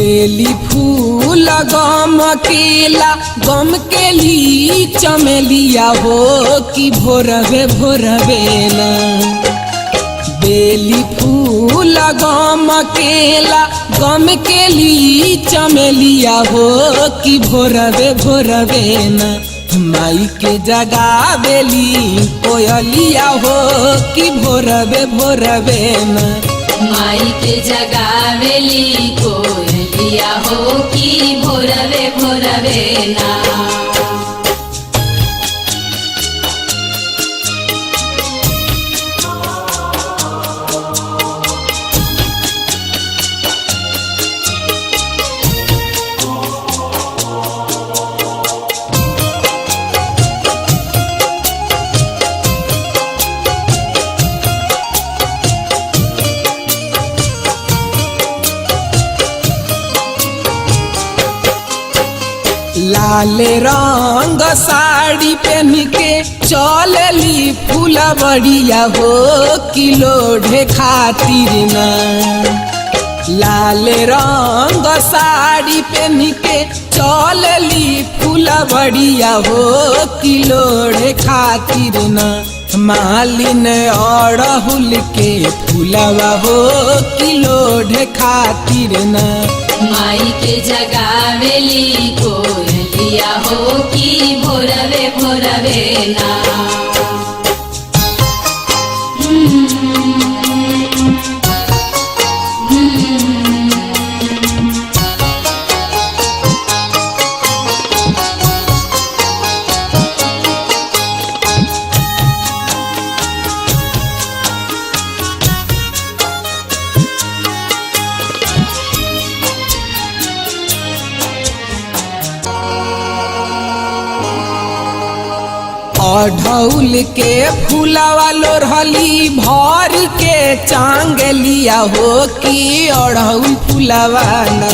बेली फूल गम केला गम केली चमेलिया हो कि भोरवे भोरवे ना। बेली फूल गम केला गम केली चमेलिया हो कि भोरवे भोरवे ना। माई के जगा बेली कोयलिया हो कि भोरवे भोरवे ना। माई के जगावेली कोयलिया हो कि भोरवे भोरवे ना। लाल रंग साड़ी पहन के चलली फुलवड़िया हो कि लोढ़े खातिर ना। लाल रंग साड़ी पहन के चलली फुलवड़िया हो कि लोढ़े खातिर ना। मालिन अड़हुल के फुलवा हो कि लोढ़े खातिर ना। माई के जगावेली कोयलिया हो कि भोरवे भोरवे ना। अढ़ौल के फूलवा लोरहली भर के चांगलिया हो कि अढ़ौल फूलवा ना।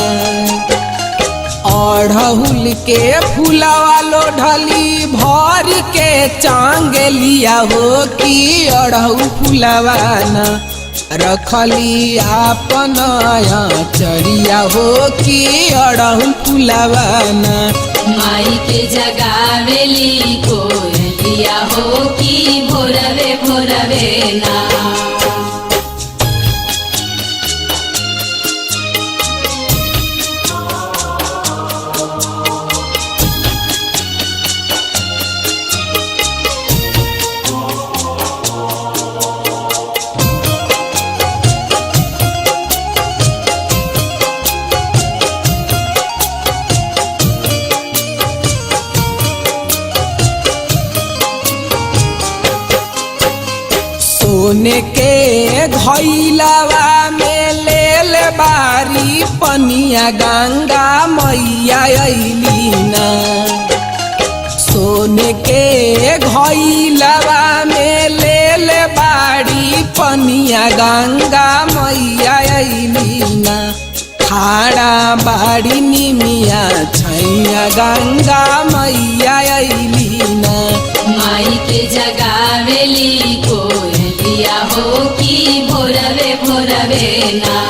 अढ़ौल के फूलवा लोढ़ली भर के चांगलिया हो कि अढ़ौल फूलवा ना। रखली आपन चढ़िया हो कि अढ़ौल फूलवा ना। माई के जगावेली कोयलिया हो कि भोरवे भोरवे ना। सोने के घैलवा में लेल बारी पनिया गंगा मैया अइली ना। सोने के घैलवा में लेल बारी पनिया गंगा मैया अइली ना। खाड़ा बाड़ी निमिया छैया गंगा मैया अइली ना। माई के जगावेली कोयलिया हो कि भोरवे भोरवे ना।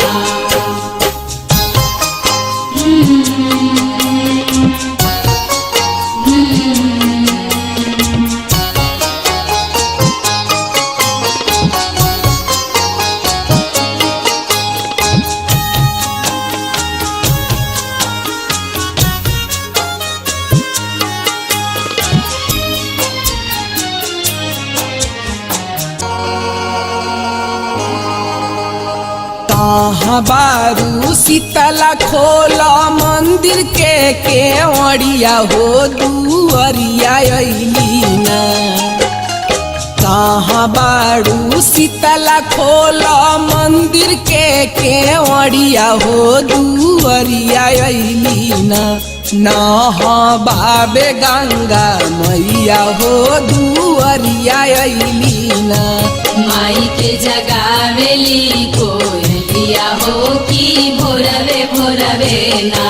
कहाँ बारू शीतला खोला मंदिर के केवड़िया हो दुअरिया अइली ना। कहाँ बारू शीतला खोला मंदिर के केवड़िया हो दुअरिया अइली ना। नहाबे गंगा मैया हो दुअरिया अइली ना। माई के जगावेली कोयलिया हो कि भोरवे भोरवे ना।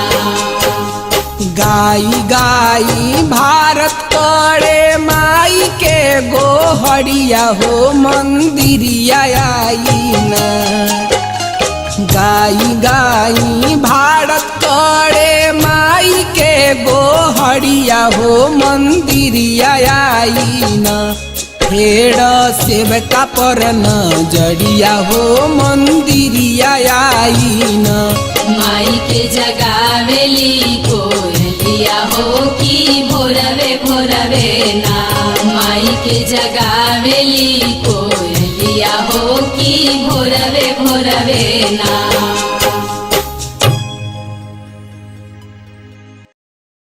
गाई गाई भारत करे माई के गोहरिया हो मंदिरिया आई ना। गाई गाई भारत तड़े माई के गोहरिया हो मंदिरिया आईना फेड़ सेवका पर नजरिया हो मंदिरिया आईना माई के जगावेली कोयलिया हो कि भोरवे भोरवे ना माई के जगावेली कोयलिया हो कि भोरवे भोरवे ना।